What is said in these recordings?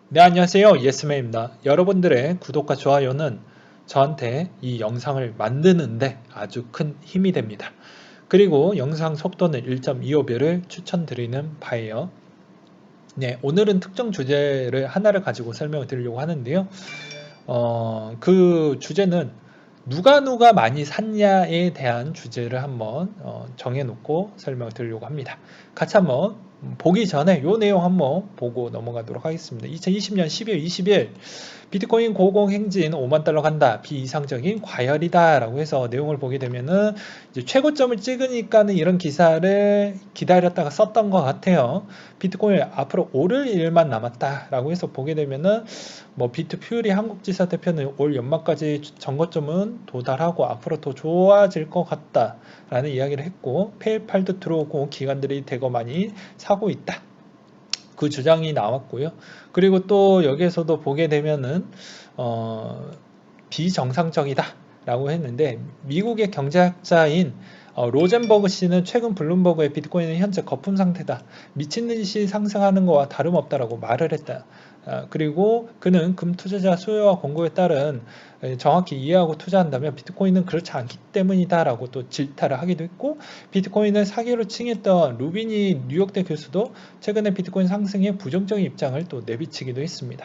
네, 안녕하세요. 예스맨입니다. 여러분들의 구독과 좋아요는 저한테 이 영상을 만드는데 아주 큰 힘이 됩니다. 그리고 영상 속도는 1.25배를 추천드리는 바예요. 네, 오늘은 특정 주제를 하나를 가지고 설명을 드리려고 하는데요. 그 주제는 누가 많이 샀냐에 대한 주제를 한번 정해놓고 설명을 드리려고 합니다. 같이 한번 보기 전에 이 내용 한번 보고 넘어가도록 하겠습니다. 2020년 12월 20일 비트코인 고공행진 5만 달러 간다. 비이상적인 과열이다. 라고 해서 내용을 보게 되면은 이제 최고점을 찍으니까는 이런 기사를 기다렸다가 썼던 것 같아요. 비트코인 앞으로 오를 일만 남았다. 라고 해서 보게 되면은 뭐 비트퓨리 한국지사 대표는 올 연말까지 정거점은 도달하고 앞으로 더 좋아질 것 같다. 라는 이야기를 했고, 페이팔도 들어오고 기관들이 대거 많이 사고 있다. 그 주장이 나왔고요. 그리고 또 여기에서도 보게 되면은 비정상적이다 라고 했는데 미국의 경제학자인 로젠버그 씨는 최근 블룸버그의 비트코인은 현재 거품 상태다. 미친 듯이 상승하는 것과 다름없다라고 말을 했다. 그리고 그는 금 투자자 수요와 공급에 따른 정확히 이해하고 투자한다면 비트코인은 그렇지 않기 때문이다라고 또 질타를 하기도 했고 비트코인을 사기로 칭했던 루비니 뉴욕대 교수도 최근에 비트코인 상승에 부정적인 입장을 또 내비치기도 했습니다.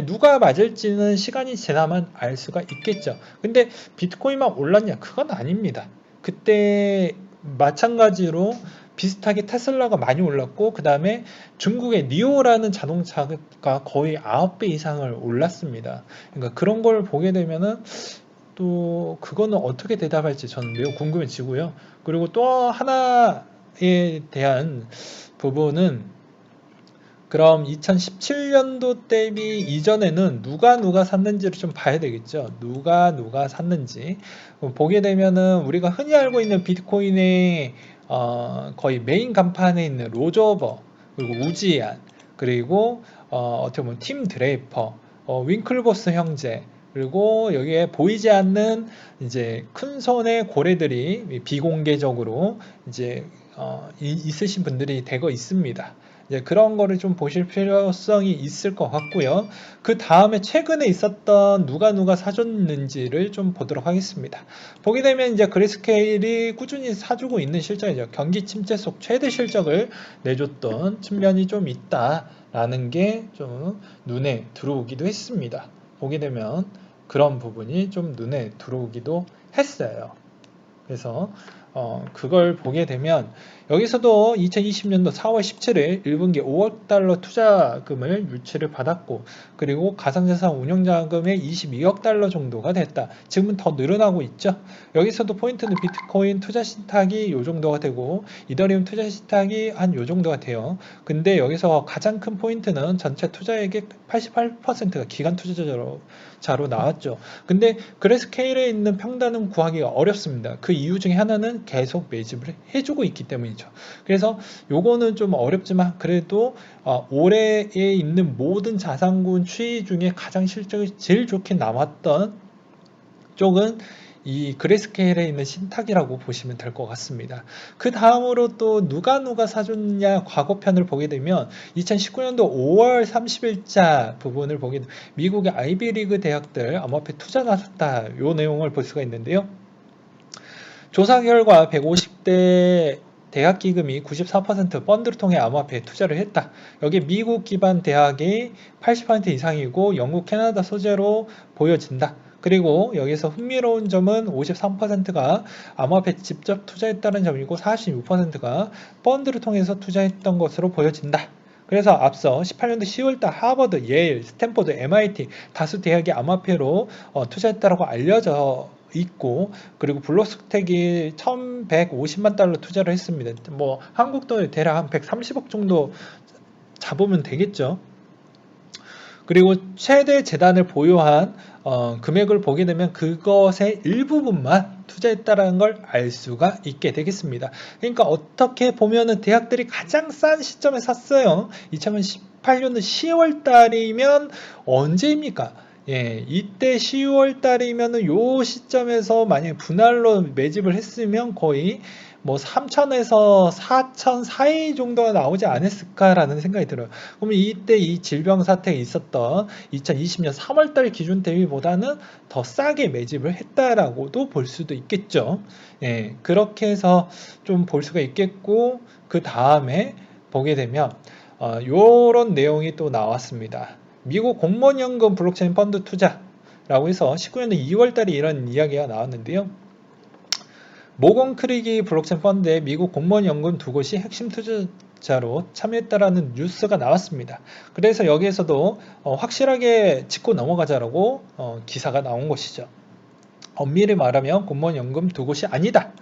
누가 맞을지는 시간이 지나면 알 수가 있겠죠. 근데 비트코인만 올랐냐? 그건 아닙니다. 그때 마찬가지로 비슷하게 테슬라가 많이 올랐고 그 다음에 중국의 니오라는 자동차가 거의 9배 이상을 올랐습니다. 그러니까 그런 걸 보게 되면은 또 그거는 어떻게 대답할지 저는 매우 궁금해지고요. 그리고 또 하나에 대한 부분은 그럼 2017년도 대비 이전에는 누가 샀는지를 좀 봐야 되겠죠. 누가 샀는지 보게 되면은 우리가 흔히 알고 있는 비트코인의 거의 메인 간판에 있는 로저버 그리고 우지안 그리고 어떻게 보면 팀 드레이퍼 윙클보스 형제 그리고 여기에 보이지 않는 이제 큰 손의 고래들이 비공개적으로 이제 있으신 분들이 대거 있습니다. 이제 그런 거를 좀 보실 필요성이 있을 것 같고요. 그 다음에 최근에 있었던 누가 사줬는지를 좀 보도록 하겠습니다. 보게 되면 이제 그레스케일이 꾸준히 사주고 있는 실적이죠. 경기 침체 속 최대 실적을 내줬던 측면이 좀 있다라는 게 좀 눈에 들어오기도 했습니다. 보게 되면 그런 부분이 좀 눈에 들어오기도 했어요. 그래서 그걸 보게 되면 여기서도 2020년도 4월 17일 1분기 5억 달러 투자금을 유치를 받았고 그리고 가상자산 운용자금의 22억 달러 정도가 됐다. 지금은 더 늘어나고 있죠. 여기서도 포인트는 비트코인 투자 신탁이 요 정도가 되고 이더리움 투자 신탁이 한 요 정도가 돼요. 근데 여기서 가장 큰 포인트는 전체 투자액의 88%가 기관 투자자로 나왔죠. 근데 그래스케일에 있는 평단은 구하기가 어렵습니다. 그 이유 중에 하나는 계속 매집을 해주고 있기 때문이죠. 그래서 요거는 좀 어렵지만 그래도 올해에 있는 모든 자산군 추이 중에 가장 실적이 제일 좋게 나왔던 쪽은 이 그레스케일에 있는 신탁이라고 보시면 될 것 같습니다. 그 다음으로 또 누가 사줬냐 과거편을 보게 되면 2019년도 5월 30일자 부분을 보게 되면 미국의 아이비리그 대학들 암호화폐 투자 나섰다 요 내용을 볼 수가 있는데요. 조사 결과 150대 대학 기금이 94% 펀드를 통해 암호화폐에 투자를 했다. 여기 미국 기반 대학이 80% 이상이고 영국, 캐나다 소재로 보여진다. 그리고 여기서 흥미로운 점은 53%가 암호화폐에 직접 투자했다는 점이고 46%가 펀드를 통해서 투자했던 것으로 보여진다. 그래서 앞서 18년도 10월달 하버드, 예일, 스탠포드, MIT 다수 대학이 암호화폐로 투자했다고 알려져 있고 그리고 블록스택이 1150만 달러 투자를 했습니다. 뭐 한국 돈에 대략 한 130억 정도 잡으면 되겠죠. 그리고 최대 재단을 보유한 금액을 보게 되면 그것의 일부분만 투자했다는 걸 알 수가 있게 되겠습니다. 그러니까 어떻게 보면은 대학들이 가장 싼 시점에 샀어요. 2018년도 10월 달이면 언제입니까? 예, 이때 10월 달이면은 요 시점에서 만약에 분할로 매집을 했으면 거의 뭐 3천에서 4천 사이 정도가 나오지 않았을까라는 생각이 들어요. 그러면 이때 이 질병 사태가 있었던 2020년 3월달 기준 대비보다는 더 싸게 매집을 했다라고도 볼 수도 있겠죠. 예, 그렇게 해서 좀 볼 수가 있겠고, 그 다음에 보게 되면 요런 내용이 또 나왔습니다. 미국 공무원연금 블록체인 펀드 투자라고 해서 19년도 2월달에 이런 이야기가 나왔는데요. 모건 크리기 블록체인 펀드에 미국 공무원연금 두 곳이 핵심 투자자로 참여했다라는 뉴스가 나왔습니다. 그래서 여기에서도 확실하게 짚고 넘어가자라고 기사가 나온 것이죠. 엄밀히 말하면 공무원연금 두 곳이 아니다.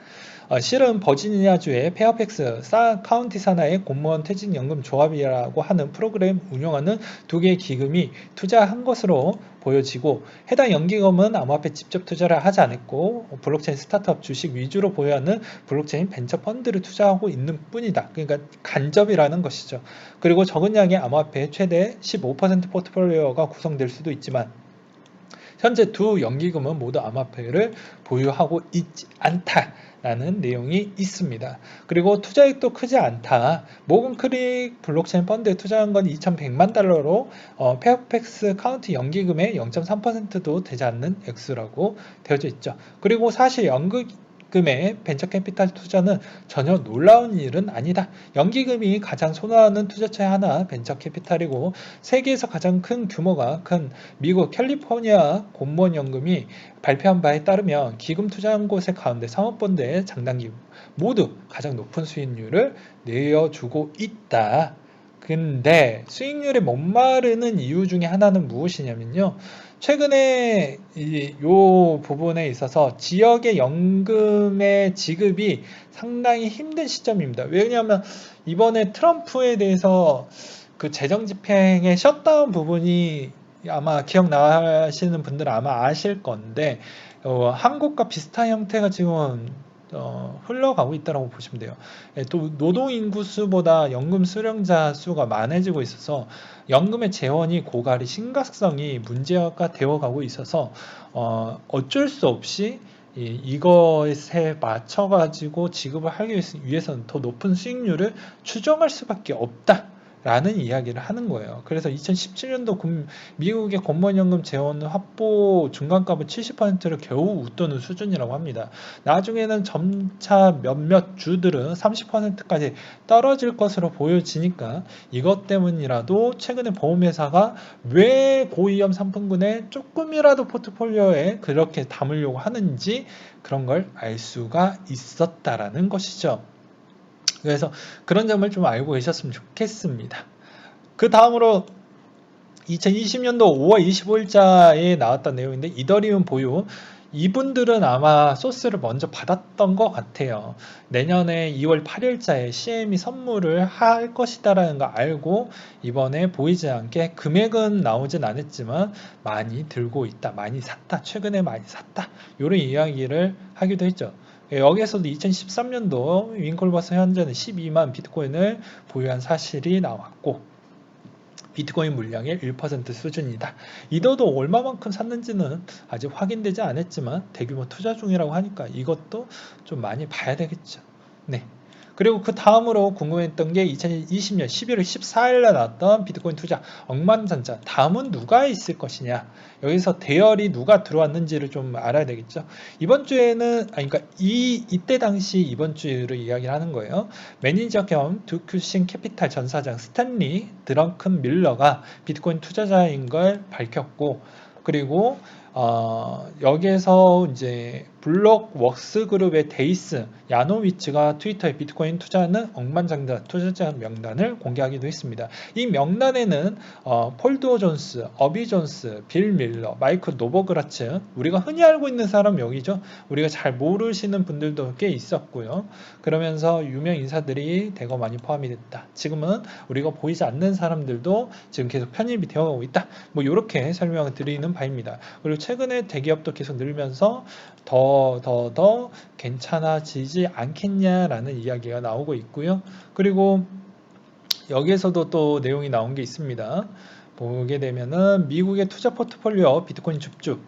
실은 버지니아주의 페어팩스 카운티 산하의 공무원 퇴직연금 조합이라고 하는 프로그램 운영하는 두 개의 기금이 투자한 것으로 보여지고, 해당 연기금은 암호화폐 직접 투자를 하지 않았고 블록체인 스타트업 주식 위주로 보유하는 블록체인 벤처 펀드를 투자하고 있는 뿐이다. 그러니까 간접이라는 것이죠. 그리고 적은 양의 암호화폐 최대 15% 포트폴리오가 구성될 수도 있지만, 현재 두 연기금은 모두 암호화폐를 보유하고 있지 않다라는 내용이 있습니다. 그리고 투자액도 크지 않다. 모건 크릭 블록체인 펀드에 투자한 건 2,100만 달러로 페어팩스 카운티 연기금의 0.3%도 되지 않는 액수라고 되어져 있죠. 그리고 사실 연기금의 벤처 캐피탈 투자는 전혀 놀라운 일은 아니다. 연기금이 가장 선호하는 투자처의 하나 벤처 캐피탈이고, 세계에서 가장 큰 규모가 큰 미국 캘리포니아 공무원연금이 발표한 바에 따르면 기금 투자한 곳의 가운데 사모펀드의 장단기 모두 가장 높은 수익률을 내어주고 있다. 근데 수익률에 목마르는 이유 중에 하나는 무엇이냐면요. 최근에 요 부분에 있어서 지역의 연금의 지급이 상당히 힘든 시점입니다. 왜냐하면 이번에 트럼프에 대해서 그 재정 집행의 셧다운 부분이 아마 기억나시는 분들은 아마 아실 건데, 한국과 비슷한 형태가 지금 흘러가고 있다고 보시면 돼요. 예, 또 노동 인구 수보다 연금 수령자 수가 많아지고 있어서 연금의 재원이 고갈이 심각성이 문제가 되어가고 있어서 어쩔 수 없이 이것에 맞춰가지고 지급을 하기 위해서는 더 높은 수익률을 추정할 수밖에 없다. 라는 이야기를 하는 거예요. 그래서 2017년도 미국의 공무원연금 재원 확보 중간값은 70%를 겨우 웃도는 수준이라고 합니다. 나중에는 점차 몇몇 주들은 30%까지 떨어질 것으로 보여지니까, 이것 때문이라도 최근에 보험회사가 왜 고위험 상품군에 조금이라도 포트폴리오에 그렇게 담으려고 하는지 그런 걸 알 수가 있었다라는 것이죠. 그래서 그런 점을 좀 알고 계셨으면 좋겠습니다. 그 다음으로 2020년도 5월 25일자에 나왔던 내용인데, 이더리움 보유, 이분들은 아마 소스를 먼저 받았던 것 같아요. 내년에 2월 8일자에 CM이 선물을 할 것이다라는 거 알고 이번에 보이지 않게 금액은 나오진 않았지만 많이 들고 있다, 많이 샀다, 최근에 많이 샀다, 이런 이야기를 하기도 했죠. 여기에서도 2013년도 윙콜버스 현재는 12만 비트코인을 보유한 사실이 나왔고, 비트코인 물량의 1% 수준이다. 이더도 얼마만큼 샀는지는 아직 확인되지 않았지만 대규모 투자 중이라고 하니까 이것도 좀 많이 봐야 되겠죠. 네. 그리고 그 다음으로 궁금했던 게 2020년 11월 14일에 나왔던 비트코인 투자 억만장자, 다음은 누가 있을 것이냐, 여기서 대열이 누가 들어왔는지를 좀 알아야 되겠죠. 이번 주에는 그러니까 이때 당시 이번 주를 이야기를 하는 거예요. 매니저 겸 두큐신 캐피탈 전 사장 스탠리 드렁큰 밀러가 비트코인 투자자인 걸 밝혔고, 그리고 여기에서 이제 블록웍스 그룹의 데이스 야노위츠가 트위터에 비트코인 투자하는 억만장자 투자자 명단을 공개하기도 했습니다. 이 명단에는 폴도 존스, 어비 존스, 빌 밀러, 마이크 노버그라츠, 우리가 흔히 알고 있는 사람 여기죠. 우리가 잘 모르시는 분들도 꽤 있었고요. 그러면서 유명 인사들이 대거 많이 포함이 됐다. 지금은 우리가 보이지 않는 사람들도 지금 계속 편입이 되어가고 있다. 뭐 이렇게 설명을 드리는 바입니다. 그리고 최근에 대기업도 계속 늘면서 더 괜찮아지지 않겠냐라는 이야기가 나오고 있고요. 그리고 여기에서도 또 내용이 나온 게 있습니다. 보게 되면은 미국의 투자 포트폴리오 비트코인 줍줍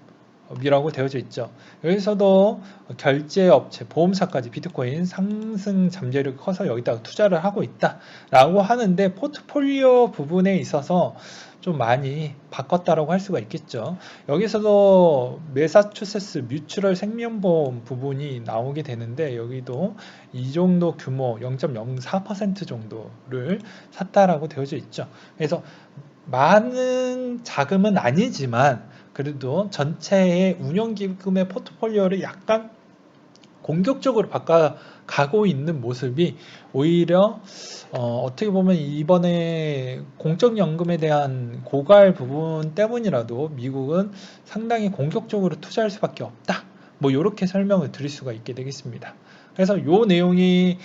이라고 되어져 있죠. 여기서도 결제업체, 보험사까지 비트코인 상승 잠재력이 커서 여기다가 투자를 하고 있다라고 하는데 포트폴리오 부분에 있어서 좀 많이 바꿨다라고 할 수가 있겠죠. 여기서도 매사추세츠 뮤추럴 생명보험 부분이 나오게 되는데 여기도 이 정도 규모 0.04% 정도를 샀다라고 되어져 있죠. 그래서 많은 자금은 아니지만 그래도 전체의 운영기금의 포트폴리오를 약간 공격적으로 바꿔가고 있는 모습이 오히려 어떻게 보면 이번에 공적연금에 대한 고갈 부분 때문이라도 미국은 상당히 공격적으로 투자할 수밖에 없다. 뭐 이렇게 설명을 드릴 수가 있게 되겠습니다. 그래서 이 내용이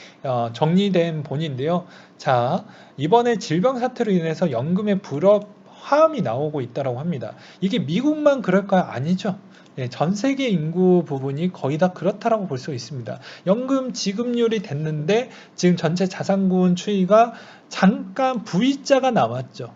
정리된 본인데요. 자, 이번에 질병 사태로 인해서 연금의 불협화음이 나오고 있다고 합니다. 이게 미국만 그럴까요? 아니죠. 예, 전 세계 인구 부분이 거의 다 그렇다라고 볼 수 있습니다. 연금 지급률이 됐는데 지금 전체 자산군 추이가 잠깐 V자가 남았죠.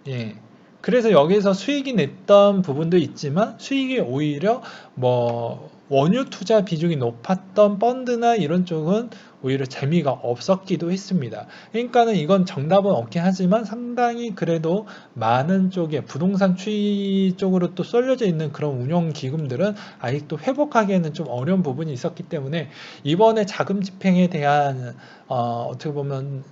예. 그래서 여기서 수익이 냈던 부분도 있지만 수익이 오히려 뭐 원유 투자 비중이 높았던 펀드나 이런 쪽은 오히려 재미가 없었기도 했습니다. 그러니까는 이건 정답은 없긴 하지만 상당히 그래도 많은 쪽에 부동산 추이 쪽으로 또 쏠려져 있는 그런 운용 기금들은 아직도 회복하기에는 좀 어려운 부분이 있었기 때문에 이번에 자금 집행에 대한 어떻게 보면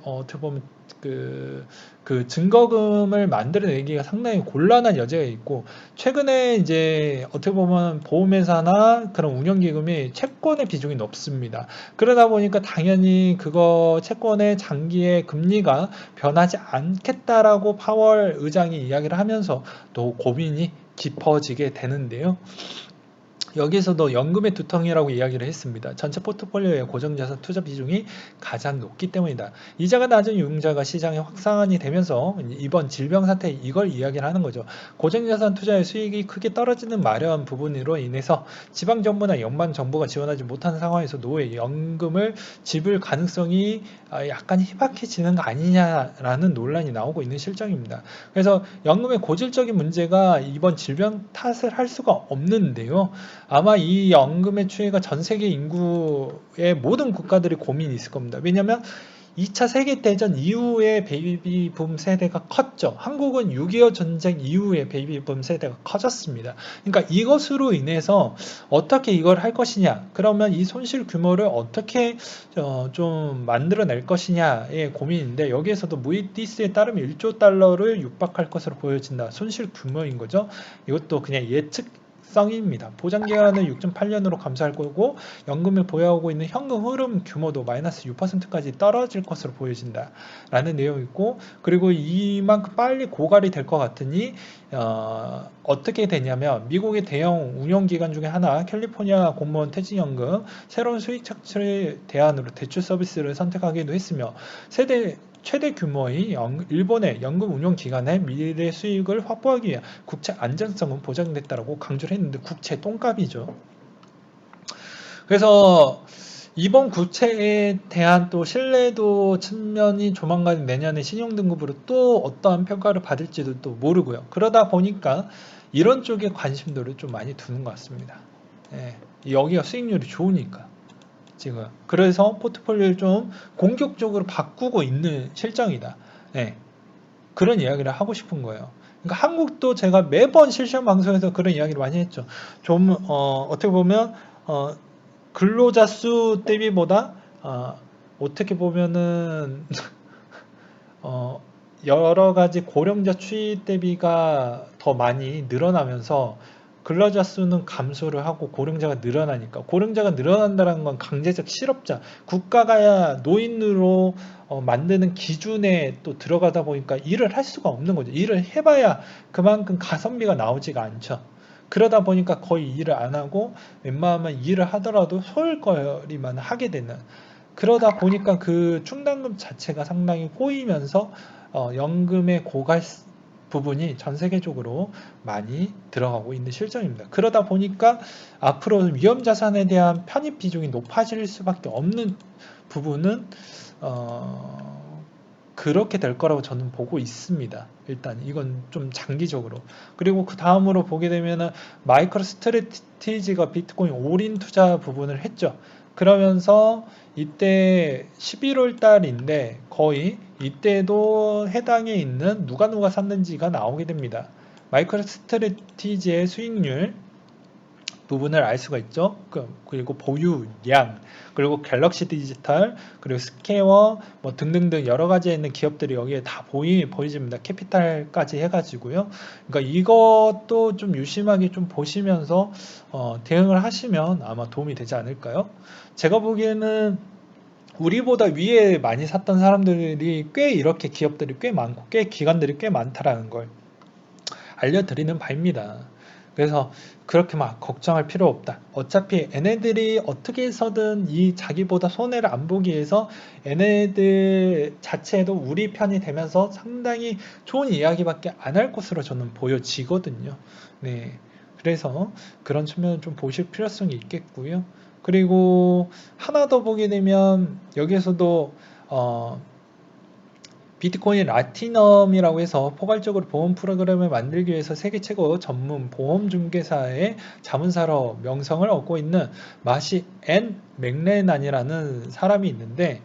어떻게 보면 그 증거금을 만들어내기가 상당히 곤란한 여지가 있고 최근에 이제 어떻게 보면 보험회사나 그런 운영기금이 채권의 비중이 높습니다. 그러다 보니까 당연히 그거 채권의 장기의 금리가 변하지 않겠다라고 파월 의장이 이야기를 하면서 또 고민이 깊어지게 되는데요. 여기서도 연금의 두통이라고 이야기를 했습니다. 전체 포트폴리오의 고정자산 투자 비중이 가장 높기 때문이다. 이자가 낮은 유흥자가 시장에 확산이 되면서 이번 질병 사태 이걸 이야기를 하는 거죠. 고정자산 투자의 수익이 크게 떨어지는 마련 부분으로 인해서 지방정부나 연방정부가 지원하지 못하는 상황에서 노후에 연금을 지불 가능성이 약간 희박해지는 거 아니냐라는 논란이 나오고 있는 실정입니다. 그래서 연금의 고질적인 문제가 이번 질병 탓을 할 수가 없는데요. 아마 이 연금의 추이가 전 세계 인구의 모든 국가들이 고민이 있을 겁니다. 왜냐하면 2차 세계대전 이후에 베이비붐 세대가 컸죠. 한국은 6.25 전쟁 이후에 베이비붐 세대가 커졌습니다. 그러니까 이것으로 인해서 어떻게 이걸 할 것이냐, 그러면 이 손실 규모를 어떻게 좀 만들어낼 것이냐의 고민인데 여기에서도 무디스에 따르면 1조 달러를 육박할 것으로 보여진다. 손실 규모인 거죠. 이것도 그냥 예측 성입니다. 보장기간을 6.8년으로 감소할 거고 연금을 보유하고 있는 현금 흐름 규모도 마이너스 6%까지 떨어질 것으로 보여진다 라는 내용이 있고 그리고 이만큼 빨리 고갈이 될 것 같으니 어떻게 되냐면 미국의 대형 운용기관 중에 하나 캘리포니아 공무원 퇴직연금 새로운 수익 창출 대안으로 대출 서비스를 선택하기도 했으며 최대 규모의 일본의 연금 운용 기관의 미래 수익을 확보하기 위한 국채 안전성은 보장됐다고 강조를 했는데 국채 똥값이죠. 그래서 이번 국채에 대한 또 신뢰도 측면이 조만간 내년에 신용등급으로 또 어떠한 평가를 받을지도 또 모르고요. 그러다 보니까 이런 쪽에 관심도를 좀 많이 두는 것 같습니다. 예, 여기가 수익률이 좋으니까. 지금 그래서 포트폴리오를 좀 공격적으로 바꾸고 있는 실정이다. 네, 그런 이야기를 하고 싶은 거예요. 그러니까 한국도 제가 매번 실시간 방송에서 그런 이야기를 많이 했죠. 좀 어떻게 보면 근로자 수 대비보다 어떻게 보면은 여러 가지 고령자 추이 대비가 더 많이 늘어나면서 근로자 수는 감소를 하고 고령자가 늘어나니까 고령자가 늘어난다는 건 강제적 실업자 국가가 노인으로 만드는 기준에 또 들어가다 보니까 일을 할 수가 없는 거죠. 일을 해봐야 그만큼 가성비가 나오지가 않죠. 그러다 보니까 거의 일을 안 하고 웬만하면 일을 하더라도 소일거리만 하게 되는 그러다 보니까 그 충당금 자체가 상당히 꼬이면서 연금의 고갈 부분이 전 세계적으로 많이 들어가고 있는 실정입니다. 그러다 보니까 앞으로 위험 자산에 대한 편입 비중이 높아질 수밖에 없는 부분은 그렇게 될 거라고 저는 보고 있습니다. 일단 이건 좀 장기적으로. 그리고 그 다음으로 보게 되면은 마이크로 스트래티지가 비트코인 올인 투자 부분을 했죠. 그러면서 이때 11월 달인데 거의 이때도 해당에 있는 누가 샀는지가 나오게 됩니다. 마이크로 스트래티지의 수익률 부분을 알 수가 있죠. 그리고 보유량, 그리고 갤럭시 디지털, 그리고 스퀘어, 뭐 등등등 여러 가지에 있는 기업들이 여기에 다 보이집니다. 캐피탈까지 해가지고요. 그러니까 이것도 좀 유심하게 좀 보시면서 대응을 하시면 아마 도움이 되지 않을까요? 제가 보기에는 우리보다 위에 많이 샀던 사람들이 꽤 이렇게 기업들이 꽤 많고 꽤 기관들이 꽤 많다라는 걸 알려드리는 바입니다. 그래서 그렇게 막 걱정할 필요 없다. 어차피 얘네들이 어떻게 해서든 이 자기보다 손해를 안 보기 위해서 얘네들 자체도 우리 편이 되면서 상당히 좋은 이야기밖에 안 할 것으로 저는 보여지거든요. 네. 그래서 그런 측면을 좀 보실 필요성이 있겠고요. 그리고 하나 더 보게 되면 여기에서도 비트코인 라티넘이라고 해서 포괄적으로 보험 프로그램을 만들기 위해서 세계 최고 전문 보험 중개사의 자문사로 명성을 얻고 있는 마시 앤 맥레난이라는 사람이 있는데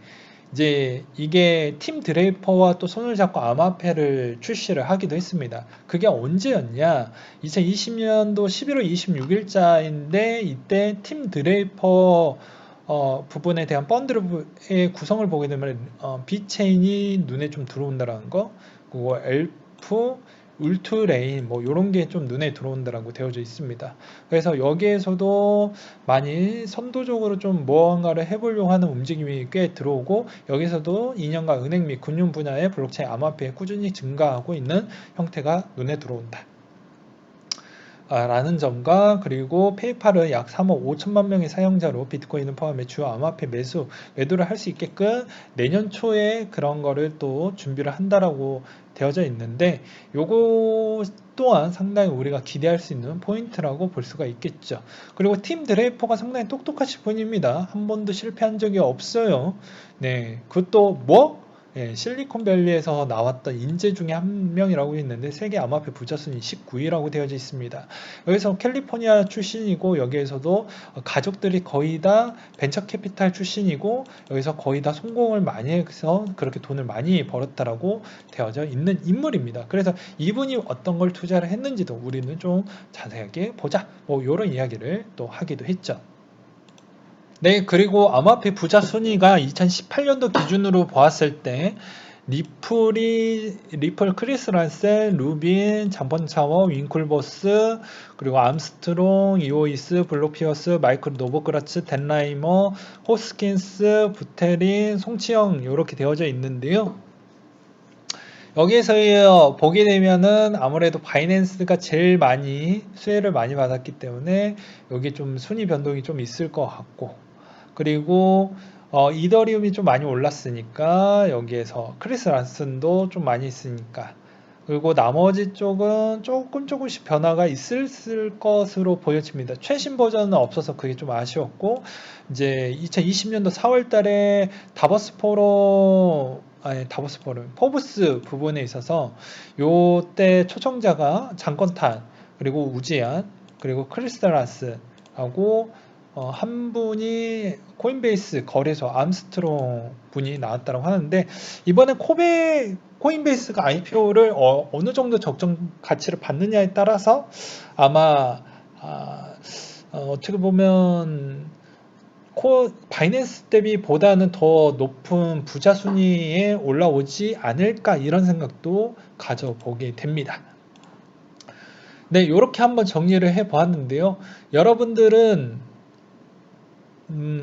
이제 이게 팀 드레이퍼와 또 손을 잡고 암호화폐를 출시를 하기도 했습니다. 그게 언제였냐? 2020년도 11월 26일자인데 이때 팀 드레이퍼 부분에 대한 펀드의 구성을 보게 되면 비체인이 눈에 좀 들어온다라는 거, 그리고 엘프, 울트레인 뭐 이런 게 좀 눈에 들어온다라고 되어져 있습니다. 그래서 여기에서도 많이 선도적으로 좀 무언가를 해보려고 하는 움직임이 꽤 들어오고 여기서도 인연과 은행 및 금융 분야의 블록체인 암호화폐에 꾸준히 증가하고 있는 형태가 눈에 들어온다. 라는 점과 그리고 페이팔은 약 3억 5천만 명의 사용자로 비트코인을 포함해 주요 암호화폐 매도를 할 수 있게끔 내년 초에 그런 거를 또 준비를 한다라고 되어져 있는데 요거 또한 상당히 우리가 기대할 수 있는 포인트라고 볼 수가 있겠죠. 그리고 팀 드레이퍼가 상당히 똑똑하신 분입니다. 한 번도 실패한 적이 없어요. 네, 그것도 뭐? 예, 실리콘밸리에서 나왔던 인재 중에 한 명이라고 했는데 세계 암호화폐 부자 순위 19위라고 되어져 있습니다. 여기서 캘리포니아 출신이고 여기에서도 가족들이 거의 다 벤처 캐피탈 출신이고 여기서 거의 다 성공을 많이 해서 그렇게 돈을 많이 벌었다라고 되어져 있는 인물입니다. 그래서 이분이 어떤 걸 투자를 했는지도 우리는 좀 자세하게 보자. 뭐 이런 이야기를 또 하기도 했죠. 네, 그리고 암호화폐 부자 순위가 2018년도 기준으로 보았을 때 리플, 크리스 란셀, 루빈, 잠번차워, 윙클버스, 그리고 암스트롱, 이오이스, 블록피어스, 마이클 노보그라츠, 덴라이머, 호스킨스, 부테린, 송치영 이렇게 되어져 있는데요. 여기에서 보게 되면은 아무래도 바이낸스가 제일 많이 수혜를 많이 받았기 때문에 여기 좀 순위 변동이 좀 있을 것 같고 그리고 이더리움이 좀 많이 올랐으니까 여기에서 크리스 란슨도 좀 많이 있으니까 그리고 나머지 쪽은 조금씩 변화가 있을 것으로 보여집니다. 최신 버전은 없어서 그게 좀 아쉬웠고 이제 2020년도 4월 달에 다보스 포럼 포브스 부분에 있어서 요때 초청자가 장건탄 그리고 우지안 그리고 크리스 란슨하고 한 분이 코인베이스 거래소 암스트롱 분이 나왔다고 하는데 이번에 코인베이스가 IPO를 어느 정도 적정 가치를 받느냐에 따라서 아마 어떻게 보면 바이낸스 대비보다는 더 높은 부자 순위에 올라오지 않을까 이런 생각도 가져보게 됩니다. 네, 이렇게 한번 정리를 해 보았는데요. 여러분들은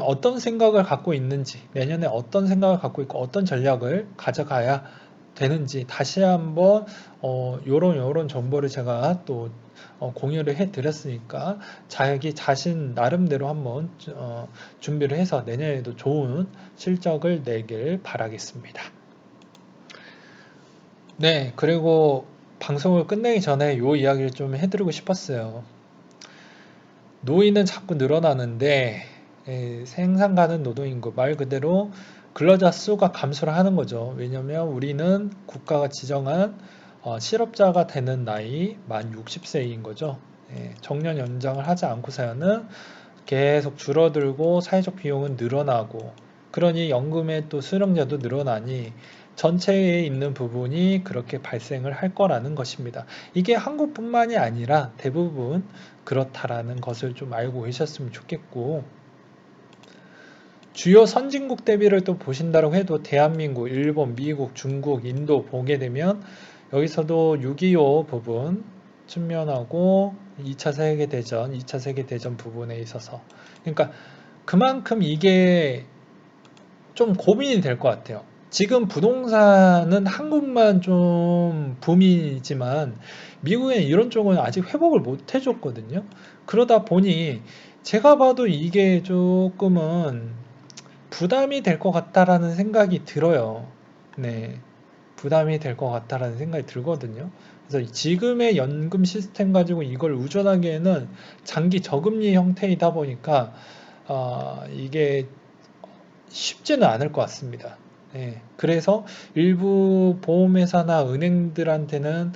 어떤 생각을 갖고 있는지, 내년에 어떤 생각을 갖고 있고 어떤 전략을 가져가야 되는지 다시 한번 요런 정보를 제가 또 공유를 해 드렸으니까 자기 자신 나름대로 한번 준비를 해서 내년에도 좋은 실적을 내길 바라겠습니다. 네, 그리고 방송을 끝내기 전에 요 이야기를 좀 해드리고 싶었어요. 노인은 자꾸 늘어나는데 생산 가능 노동인구 말 그대로 근로자 수가 감소를 하는 거죠. 왜냐면 우리는 국가가 지정한 실업자가 되는 나이 만 60세인 거죠. 예, 정년 연장을 하지 않고서는 계속 줄어들고 사회적 비용은 늘어나고 그러니 연금의 또 수령자도 늘어나니 전체에 있는 부분이 그렇게 발생을 할 거라는 것입니다. 이게 한국뿐만이 아니라 대부분 그렇다라는 것을 좀 알고 계셨으면 좋겠고 주요 선진국 대비를 또 보신다고 해도 대한민국, 일본, 미국, 중국, 인도 보게 되면 여기서도 6.25 부분 측면하고 2차 세계대전, 2차 세계대전 부분에 있어서 그러니까 그만큼 이게 좀 고민이 될 것 같아요. 지금 부동산은 한국만 좀 붐이지만 미국엔 이런 쪽은 아직 회복을 못 해줬거든요. 그러다 보니 제가 봐도 이게 조금은 부담이 될 것 같다라는 생각이 들어요. 네. 부담이 될 것 같다라는 생각이 들거든요. 그래서 지금의 연금 시스템 가지고 이걸 의존하기에는 장기 저금리 형태이다 보니까 이게 쉽지는 않을 것 같습니다. 네. 그래서 일부 보험회사나 은행들한테는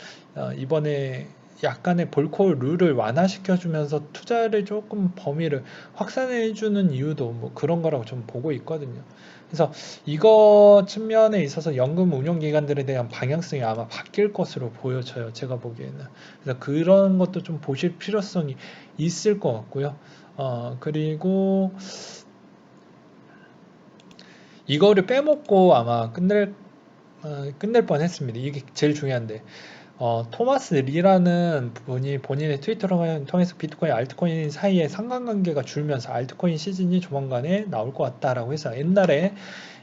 이번에 약간의 볼코 룰을 완화시켜주면서 투자를 조금 범위를 확산해주는 이유도 뭐 그런 거라고 좀 보고 있거든요. 그래서 이거 측면에 있어서 연금 운용기관들에 대한 방향성이 아마 바뀔 것으로 보여져요. 제가 보기에는. 그래서 그런 것도 좀 보실 필요성이 있을 것 같고요. 그리고 이거를 빼먹고 아마 끝낼 뻔 했습니다. 이게 제일 중요한데. 토마스 리라는 분이 본인의 트위터를 통해서 비트코인, 알트코인 사이에 상관관계가 줄면서 알트코인 시즌이 조만간에 나올 것 같다라고 해서 옛날에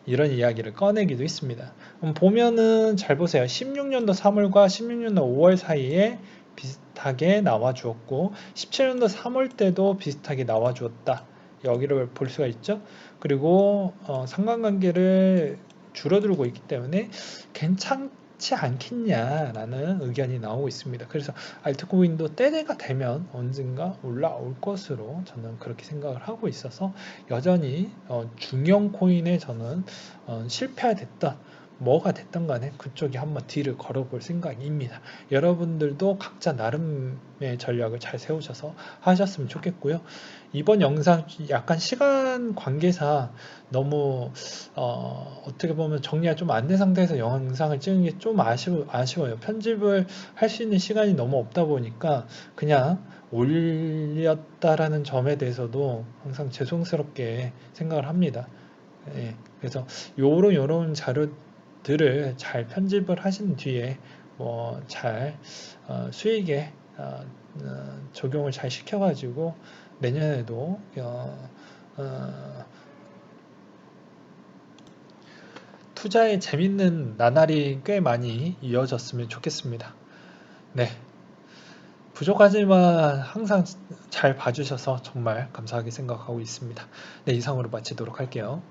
이런 이야기를 꺼내기도 했습니다. 보면은 잘 보세요. 16년도 3월과 16년도 5월 사이에 비슷하게 나와 주었고 17년도 3월 때도 비슷하게 나와 주었다. 여기를 볼 수가 있죠. 그리고 상관관계를 줄어들고 있기 때문에 괜찮지 않겠냐라는 의견이 나오고 있습니다. 그래서 알트코인도 때가 되면 언젠가 올라올 것으로 저는 그렇게 생각을 하고 있어서 여전히 중형 코인에 저는 실패됐던 뭐가 됐던 간에 그쪽에 한번 뒤를 걸어볼 생각입니다. 여러분들도 각자 나름의 전략을 잘 세우셔서 하셨으면 좋겠고요. 이번 영상 약간 시간 관계상 너무 어떻게 보면 정리가 좀 안 된 상태에서 영상을 찍은 게 좀 아쉬워요. 편집을 할 수 있는 시간이 너무 없다 보니까 그냥 올렸다라는 점에 대해서도 항상 죄송스럽게 생각을 합니다. 예, 그래서 요런 자료들을 잘 편집을 하신 뒤에 잘 수익에 적용을 잘 시켜가지고 내년에도 어, 투자에 재밌는 나날이 꽤 많이 이어졌으면 좋겠습니다. 네, 부족하지만 항상 잘 봐주셔서 정말 감사하게 생각하고 있습니다. 네, 이상으로 마치도록 할게요.